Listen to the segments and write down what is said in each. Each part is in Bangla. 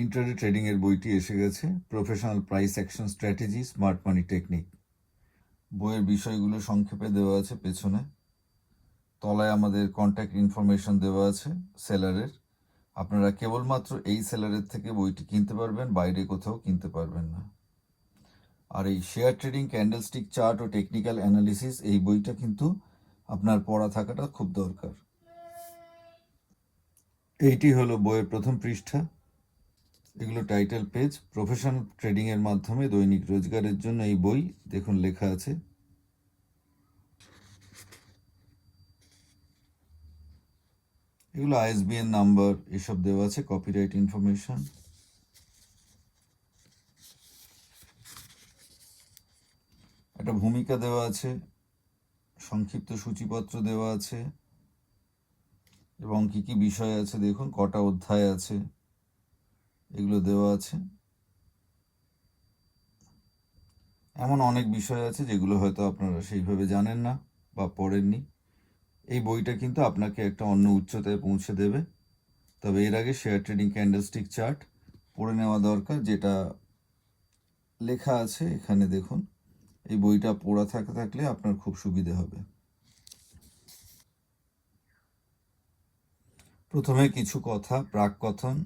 ইন্ট্রাডে ট্রেডিংয়ের বইটি এসে গেছে, professional price action strategy smart মানি টেকনিক। বইয়ের বিষয়গুলো সংক্ষেপে দেওয়া আছে পেছনে। তলায় আমাদের কন্ট্যাক্ট ইনফরমেশন দেওয়া আছে সেলারের। আপনারা কেবলমাত্র এই সেলারের থেকে বইটি কিনতে পারবেন, বাইরে কোথাও কিনতে পারবেন না। আর এই শেয়ার ট্রেডিং, ক্যান্ডেলস্টিক চার্ট ও টেকনিক্যাল অ্যানালিসিস, এই বইটা কিন্তু আপনার পড়া থাকাটা খুব দরকার। এইটি হলো বইয়ের প্রথম পৃষ্ঠা। এগুলো টাইটেল পেজ। প্রফেশনাল ট্রেডিংয়ের মাধ্যমে দৈনিক রোজগারের জন্য এই বই, দেখুন লেখা আছে। এগুলো আইএসবিএন নাম্বার এসব দেওয়া আছে, কপিরাইট ইনফরমেশন। একটা ভূমিকা দেওয়া আছে, সংক্ষিপ্ত সূচিপত্র দেওয়া আছে, এবং কি কি বিষয় আছে দেখুন, কটা অধ্যায় আছে এগুলো দেওয়া আছে। এমন অনেক বিষয় আছে যেগুলো হয়তো আপনারা সেইভাবে জানেন না বা পড়েননি। এই বইটা কিন্তু আপনাকে একটা অন্য উচ্চতায় পৌঁছে দেবে। তবে এর আগে শেয়ার ট্রেডিং ক্যান্ডেলস্টিক চার্ট পড়ে নেওয়া দরকার, যেটা লেখা আছে এখানে দেখুন। এই বইটা পড়া থাকলে আপনার খুব সুবিধে হবে। প্রথমে কিছু কথা, প্রাক কথন,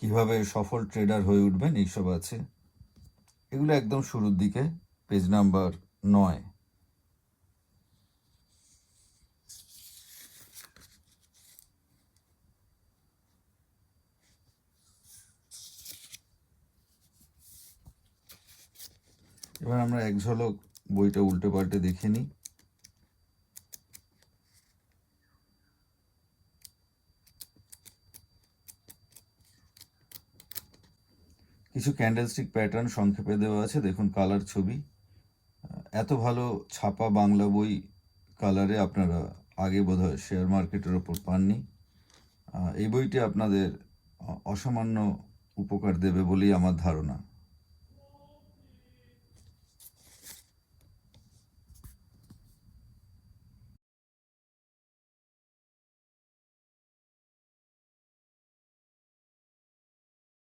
কিভাবে সফল ট্রেডার হয়ে উঠবেন, এইসব আছে। এগুলো একদম শুরুর দিকে, পেজ নাম্বার 9। এবার আমরা এক ঝলক বইটা উল্টে পাল্টে দেখে নিই। কিছু ক্যান্ডেলস্টিক প্যাটার্ন সংক্ষেপে দেওয়া আছে, দেখুন কালার ছবি। এত ভালো ছাপা বাংলা বই কালারে আপনারা আগে বোধহয় শেয়ার মার্কেটের ওপর পাননি। এই বইটি আপনাদের অসামান্য উপকার দেবে বলেই আমার ধারণা।